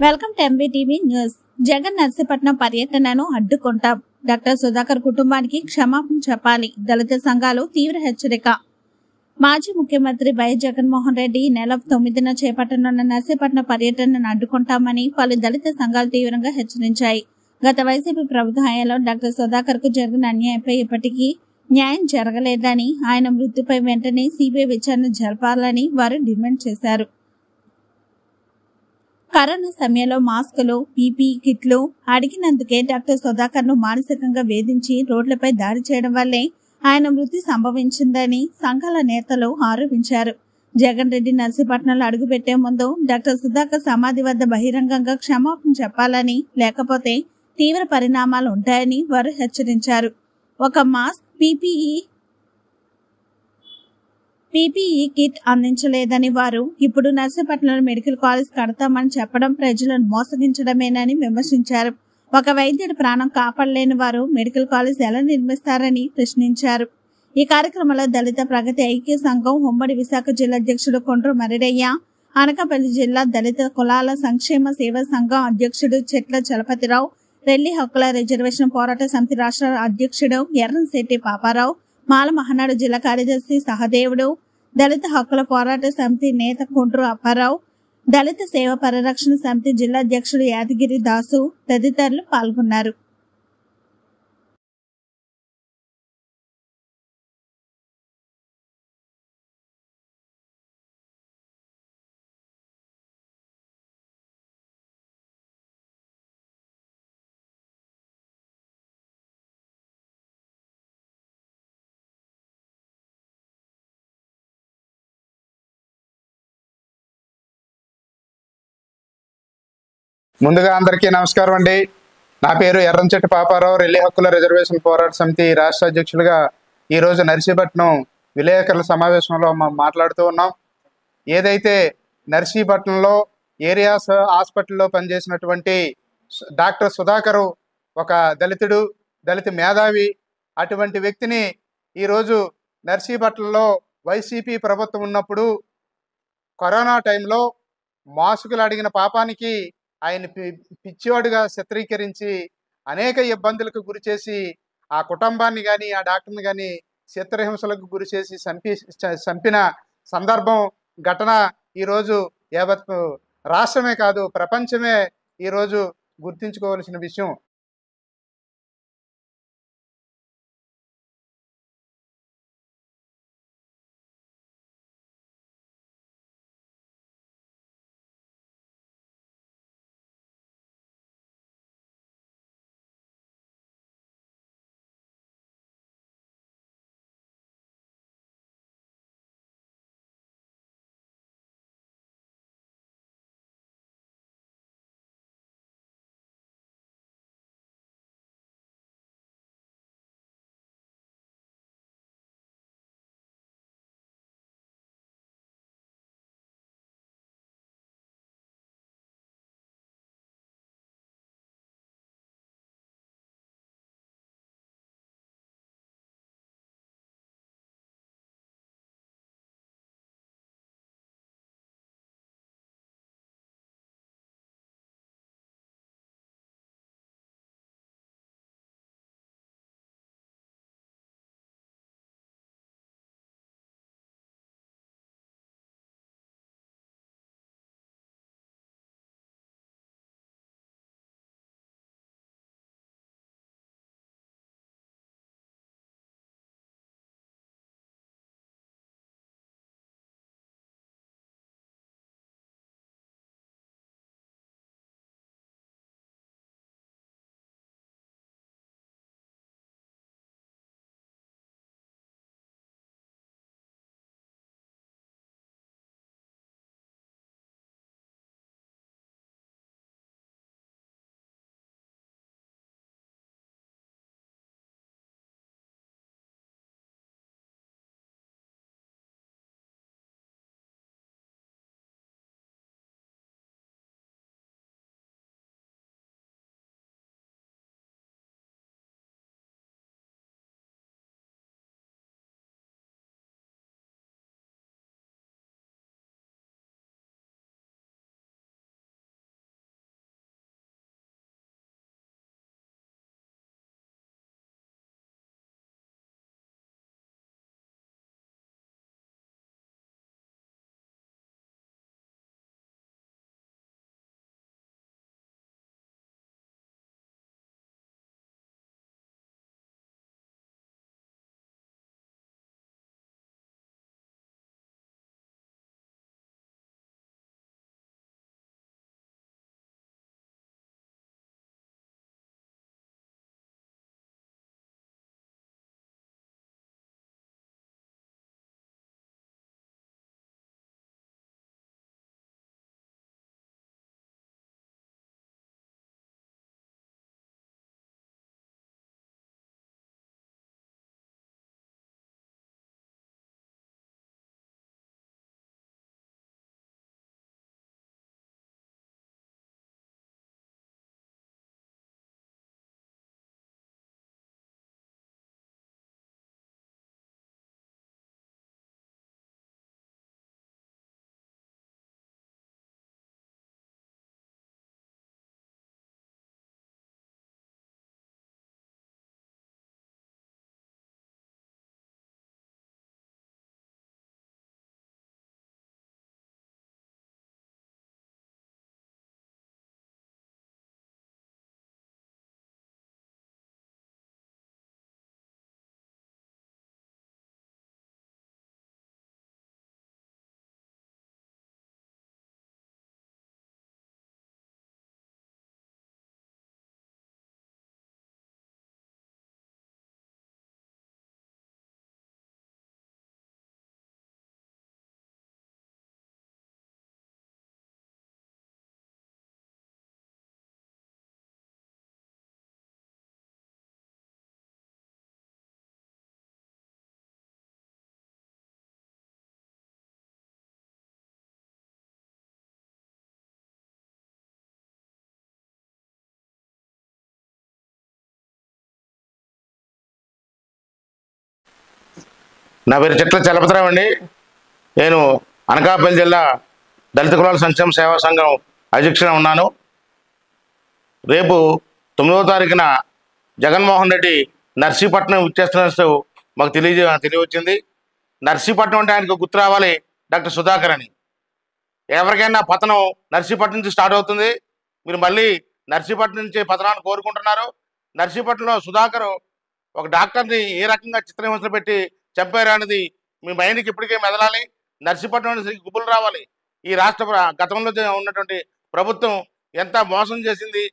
Welcome to MBTV news. Jagan Narsipatnam పర్యటనను అడ్డుకుంటాం. Doctor Sudhakar కుటుంబానికి క్షమాపణ చెప్పాలి. దళిత సంఘాలు తీవ్ర హెచ్చరిక. మాజీ ముఖ్యమంత్రి వైఎస్ జగన్మోహన్ రెడ్డి ఈ నెల 9న చేపట్టనున్న నర్సీపట్నం పర్యటనను అడ్డుకుంటామని పలు దళిత సంఘాలు తీవ్రంగా హెచ్చరించాయి. గత వైసీపీ ప్రభుత్వ హయాంలో డాక్టర్ సుధాకర్ కు జరిగిన అన్యాయంపై ఇప్పటికీ న్యాయం జరగలేదని, ఆయన మృత్యుపై వెంటనే సిబిఐ విచారణ జరపాలని వారు డిమాండ్ చేశారు. కరోనా సమయంలో మాస్కులు, పీపీఈ కిట్లు అడిగినందుకే డాక్టర్ సుధాకర్ ను మానసికంగా వేధించి రోడ్లపై దాడి చేయడం వల్లే ఆయన మృతి సంభవించిందని సంఘాల నేతలు ఆరోపించారు. జగన్ రెడ్డి నర్సీపట్నంలో అడుగుపెట్టే ముందు డాక్టర్ సుధాకర్ సమాధి వద్ద బహిరంగంగా క్షమాపణ చెప్పాలని, లేకపోతే తీవ్ర పరిణామాలు ఉంటాయని వారు హెచ్చరించారు. ఒక మాస్క్, పీపీఈ కిట్ అందించలేదని వారు ఇప్పుడు నర్సీపట్నంలో మెడికల్ కాలేజ్ కడతామని చెప్పడం ప్రజలను మోసగించడమేనని విమర్శించారు. ఒక వైద్యుడి ప్రాణం కాపాడలేని వారు మెడికల్ కాలేజ్ ఎలా నిర్మిస్తారని ప్రశ్నించారు. ఈ కార్యక్రమంలో దళిత ప్రగతి ఐక్య సంఘం ఉమ్మడి విశాఖ జిల్లా అధ్యక్షుడు కొండ్రు మరిడయ్య, అనకాపల్లి జిల్లా దళిత కులాల సంక్షేమ సేవా సంఘం అధ్యక్షుడు చెట్ల చలపతిరావు, రెల్లి హక్కుల రిజర్వేషన్ పోరాట సమితి రాష్ట్ర అధ్యక్షుడు ఎర్రంశెట్టి పాపారావు, మాల మహానాడు జిల్లా కార్యదర్శి సహదేవుడు, దళిత హక్కుల పోరాట సమితి నేత కొండ్రు అప్పారావు, దళిత సేవ పరిరక్షణ సమితి జిల్లా అధ్యక్షుడు యాదగిరి దాసు తదితరులు పాల్గొన్నారు. ముందుగా అందరికీ నమస్కారం అండి. నా పేరు ఎర్రంచెట్టి పాపారావు, రెల్లి హక్కుల రిజర్వేషన్ పోరాట సమితి రాష్ట్ర అధ్యక్షులుగా ఈరోజు నర్సీపట్నం విలేకరుల సమావేశంలో మాట్లాడుతూ ఉన్నాం. ఏదైతే నర్సీపట్నంలో ఏరియాస్ హాస్పిటల్లో పనిచేసినటువంటి డాక్టర్ సుధాకరు ఒక దళితుడు, దళిత మేధావి, అటువంటి వ్యక్తిని ఈరోజు నర్సీపట్నంలో వైసీపీ ప్రభుత్వం ఉన్నప్పుడు కరోనా టైంలో మాస్కులు అడిగిన పాపానికి ఆయన పిచ్చివాడుగా చిత్రీకరించి అనేక ఇబ్బందులకు గురి చేసి ఆ కుటుంబాన్ని కానీ ఆ డాక్టర్ని కానీ చిత్రహింసలకు గురి చేసి చంపిన సందర్భం, ఘటన ఈరోజు యావత్ రాష్ట్రమే కాదు ప్రపంచమే ఈరోజు గుర్తించుకోవాల్సిన విషయం. నా పేరు చిట్ల చలపతిరావు అండి. నేను అనకాపల్లి జిల్లా దళిత కులాల సంక్షేమ సేవా సంఘం అధ్యక్షుడిగా ఉన్నాను. రేపు 9వ తారీఖున జగన్మోహన్ రెడ్డి నర్సీపట్నం ఇచ్చేస్తున్నట్టు మాకు తెలియవచ్చింది. నర్సీపట్నం అంటే ఆయనకు గుర్తు రావాలి డాక్టర్ సుధాకర్ అని. ఎవరికైనా పతనం నర్సీపట్నం నుంచి స్టార్ట్ అవుతుంది. మీరు మళ్ళీ నర్సీపట్నం నుంచి పతనాన్ని కోరుకుంటున్నారు. నర్సీపట్నంలో సుధాకర్ ఒక డాక్టర్ని ఏ రకంగా చిత్రహింసలు పెట్టి చంపారు అనేది మీ మైండ్కి ఇప్పటికే మెదలాలి. నర్సీపట్నం నుంచి గుబులు రావాలి. ఈ రాష్ట్ర గతంలో ఉన్నటువంటి ప్రభుత్వం ఎంత మోసం చేసింది.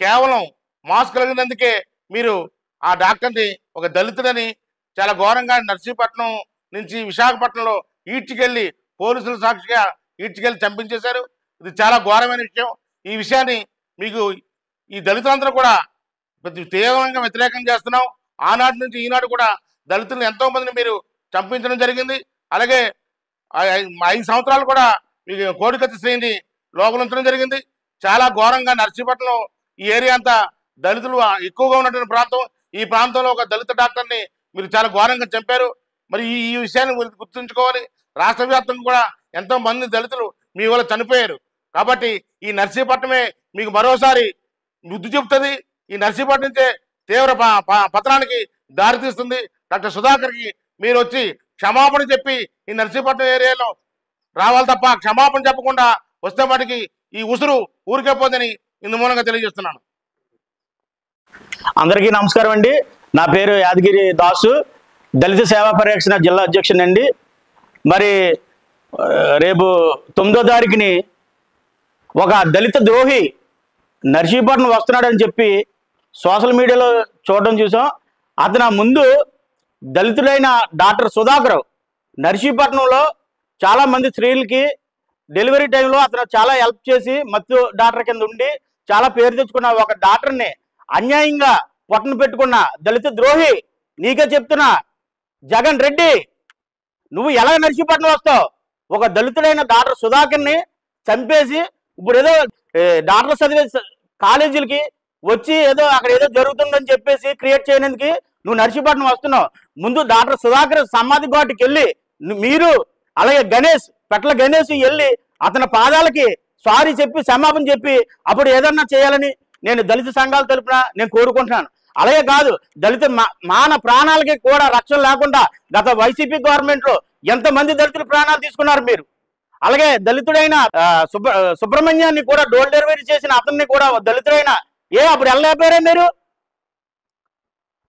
కేవలం మాస్క్ కలిగినందుకే మీరు ఆ డాక్టర్ని ఒక దళితుడని చాలా ఘోరంగా నర్సీపట్నం నుంచి విశాఖపట్నంలో ఈడ్చుకెళ్ళి పోలీసుల సాక్షిగా ఈడ్చుకెళ్ళి చంపించేశారు. ఇది చాలా ఘోరమైన విషయం. ఈ విషయాన్ని మీకు ఈ దళితులందరూ కూడా తీవ్రంగా వ్యతిరేకం చేస్తున్నాం. ఆనాటి నుంచి ఈనాడు కూడా దళితులను ఎంతో మందిని మీరు చంపించడం జరిగింది. అలాగే 5 సంవత్సరాలు కూడా మీకు కోడికత్తి శ్రేణిని లోపలించడం జరిగింది. చాలా ఘోరంగా నర్సీపట్నం ఈ ఏరియా అంతా దళితులు ఎక్కువగా ఉన్నటువంటి ప్రాంతం. ఈ ప్రాంతంలో ఒక దళిత డాక్టర్ని మీరు చాలా ఘోరంగా చంపారు. మరి ఈ విషయాన్ని మీరు గుర్తుంచుకోవాలి. రాష్ట్ర వ్యాప్తంగా కూడా ఎంతో మంది దళితులు మీ వల్ల చనిపోయారు. కాబట్టి ఈ నర్సీపట్నమే మీకు మరోసారి బుద్ధి చెబుతుంది. ఈ నర్సీపట్నం నుంచే తీవ్ర పతనానికి దారితీస్తుంది. డాక్టర్ సుధాకర్కి మీరు వచ్చి క్షమాపణ చెప్పి ఈ నర్సీపట్నం ఏరియాలో రావాలి తప్ప క్షమాపణ చెప్పకుండా వస్తే మటుకి ఈ ఉసురు ఊరికే పోదని ఇందు మూలంగా తెలియజేస్తున్నాను. అందరికీ నమస్కారం అండి. నా పేరు యాదగిరి దాసు, దళిత సేవా పరిరక్షణ జిల్లా అధ్యక్షుని అండి. మరి రేపు 9వ తారీఖుని ఒక దళిత ద్రోహి నర్సీపట్నం వస్తున్నాడని చెప్పి సోషల్ మీడియాలో చూడడం చూసాం. అతను ముందు దళితుడైన డాక్టర్ సుధాకర్ నర్సీపట్నంలో చాలామంది స్త్రీలకి డెలివరీ టైంలో అతను చాలా హెల్ప్ చేసి మత్తు డాక్టర్ కింద ఉండి చాలా పేరు తెచ్చుకున్న ఒక డాక్టర్ని అన్యాయంగా పొట్టను పెట్టుకున్న దళిత ద్రోహి. నీకే చెప్తున్నా, జగన్ రెడ్డి నువ్వు ఎలా నర్సీపట్నం వస్తావు? ఒక దళితుడైన డాక్టర్ సుధాకర్ని చంపేసి ఇప్పుడు ఏదో డాక్టర్ చదివే కాలేజీలకి వచ్చి ఏదో అక్కడ ఏదో జరుగుతుందని చెప్పేసి క్రియేట్ చేయడానికి నువ్వు నర్సీపట్నం వస్తున్నావు. ముందు డాక్టర్ సుధాకర్ సమాధి ఘాటుకి వెళ్ళి మీరు అలాగే పెట్ల గణేష్ వెళ్ళి అతని పాదాలకి సారీ చెప్పి క్షమాపణ చెప్పి అప్పుడు ఏదన్నా చేయాలని నేను దళిత సంఘాల తరపున నేను కోరుకుంటున్నాను. అలాగే కాదు, దళిత మాన ప్రాణాలకి కూడా రక్షణ లేకుండా గత వైసీపీ గవర్నమెంట్లో ఎంతమంది దళితుల ప్రాణాలు తీసుకున్నారు మీరు. అలాగే దళితుడైన సుబ్రహ్మణ్యాన్ని కూడా డోర్ డెలివరీ చేసిన అతన్ని కూడా దళితుడైన అప్పుడు వెళ్ళలేకపోయారే మీరు?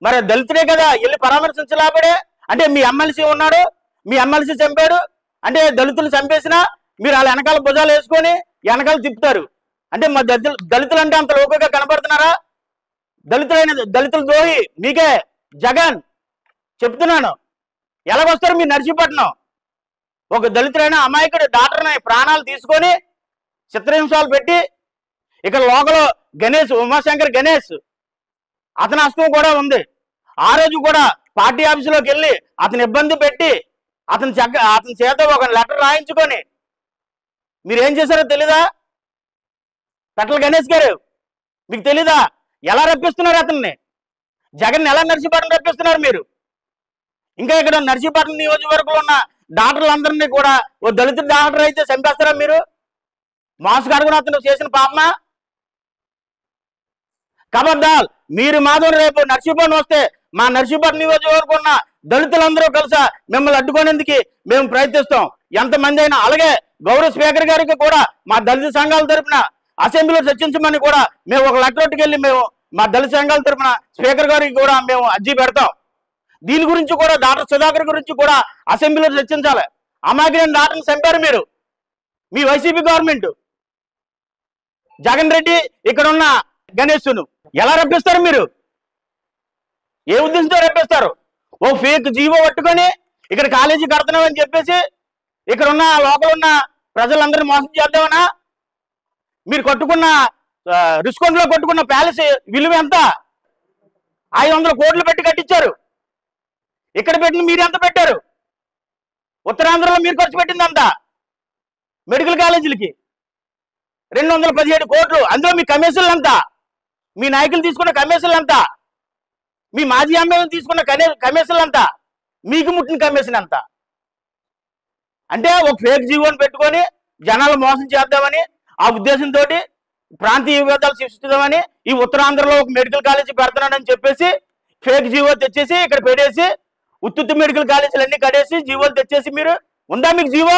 మరి దళితుడే కదా, వెళ్ళి పరామర్శించలేకపోయాడే? అంటే మీ ఎమ్మెల్సీ ఉన్నాడు, మీ ఎమ్మెల్సీ చంపాడు అంటే దళితులు చంపేసినా మీరు వాళ్ళ వెనకాల భుజాలు వేసుకొని వెనకాల తిప్పుతారు. అంటే మా దళితులు అంటే అంత లోకుగా కనపడుతున్నారా? దళితుల ద్రోహి మీకే జగన్ చెప్తున్నాను. ఎలాగొస్తారు మీ నర్సీపట్నం? ఒక దళితులైన అమాయకుడు డాక్టర్ని ప్రాణాలు తీసుకొని చిత్రహింసాలు పెట్టి ఇక్కడ లోకలో ఉమాశంకర్ గణేష్ అతని హస్తం కూడా ఉంది. ఆ రోజు కూడా పార్టీ ఆఫీసులోకి వెళ్ళి అతని ఇబ్బంది పెట్టి అతని చేత ఒక లెటర్ రాయించుకొని మీరేం చేశారో తెలీదా? పెట్ల గణేష్ గారు మీకు తెలీదా? ఎలా రప్పిస్తున్నారు అతన్ని? జగన్ ఎలా నర్సీపట్నం రప్పిస్తున్నారు మీరు? ఇంకా ఇక్కడ నర్సీపట్నం నియోజకవర్గంలో ఉన్న డాక్టర్లందరినీ కూడా ఓ దళిత డాక్టర్ అయితే చంపేస్తారా మీరు? మాస్క్ అడుగున అతను చేసిన పాపమా? ఖబర్దార్, మీరు మాధవ్ రేపు నర్సీపట్నం వస్తే మా నర్సీపట్నం నియోజకవర్గం ఉన్న దళితులందరూ కలిసి మిమ్మల్ని అడ్డుకునేందుకు మేము ప్రయత్నిస్తాం. ఎంతమంది అయినా. అలాగే గౌరవ స్పీకర్ గారికి కూడా మా దళిత సంఘాల తరఫున అసెంబ్లీలో చర్చించమని కూడా మేము ఒక లెటర్కి వెళ్ళి మేము మా దళిత సంఘాల తరఫున స్పీకర్ గారికి కూడా మేము అర్జీ పెడతాం. దీని గురించి కూడా డాక్టర్ సుధాకర్ గురించి కూడా అసెంబ్లీలో చర్చించాలి. అమాయకులైన డాక్టర్ని చంపారు మీరు, మీ వైసీపీ గవర్నమెంట్. జగన్ రెడ్డి ఇక్కడ ఉన్న గణేష్ను ఎలా రప్పిస్తారు మీరు? ఏ ఉద్దేశంతో రప్పిస్తారు? ఓ ఫేక్ జీవో పట్టుకొని ఇక్కడ కాలేజీ కడుతున్నామని చెప్పేసి ఇక్కడ ఉన్న లోపల ఉన్న ప్రజలందరినీ మోసం చేద్దామనా? మీరు కట్టుకున్న రిస్కొండలో కట్టుకున్న ప్యాలెస్ విలువ ఎంత? 500 కోట్లు పెట్టి కట్టించారు. ఇక్కడ పెట్టిన మీరు ఎంత పెట్టారు? ఉత్తరాంధ్రలో మీరు ఖర్చు పెట్టింది అంత మెడికల్ కాలేజీలకి 217 కోట్లు. అందులో మీ కమిషన్లు ఎంత? మీ నాయకులు తీసుకున్న కమిషన్లు ఎంత? మీ మాజీ ఎమ్మెల్యేలు తీసుకున్న కమిషన్లు ఎంత? మీకు ముట్టిన కమిషన్ ఎంత? అంటే ఒక ఫేక్ జీవోని పెట్టుకొని జనాలు మోసం చేద్దామని ఆ ఉద్దేశంతో ప్రాంతీయ విభేదాలు సృష్టిద్దామని ఈ ఉత్తరాంధ్రలో ఒక మెడికల్ కాలేజీ పెడుతున్నానని చెప్పేసి ఫేక్ జీవో తెచ్చేసి ఇక్కడ పెట్టేసి ఉత్తుత్తి మెడికల్ కాలేజీలు అన్ని కడేసి జీవోలు తెచ్చేసి మీరు ఉందా మీకు జీవో?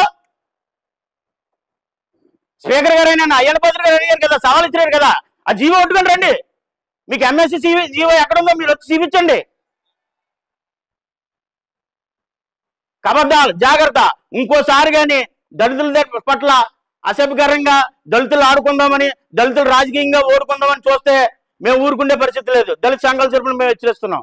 స్పీకర్ గారైనా అయ్యన్న పాత్ర గారు అడిగారు కదా, సవాల్ ఇచ్చినారు కదా, ఆ జీవో పట్టుకొని రండి. మీకు ఎంఎస్సి జీవో ఎక్కడుందో మీరు వచ్చి చూపించండి. కబద్దాలు జాగ్రత్త. ఇంకోసారి కానీ దళితుల పట్ల అసభ్యకరంగా దళితులు ఆడుకుందామని, దళితులు రాజకీయంగా ఓడుకుందామని చూస్తే మేము ఊరుకుండే పరిస్థితి లేదు. దళిత సంఘాల తరపున మేము హెచ్చరిస్తున్నాం.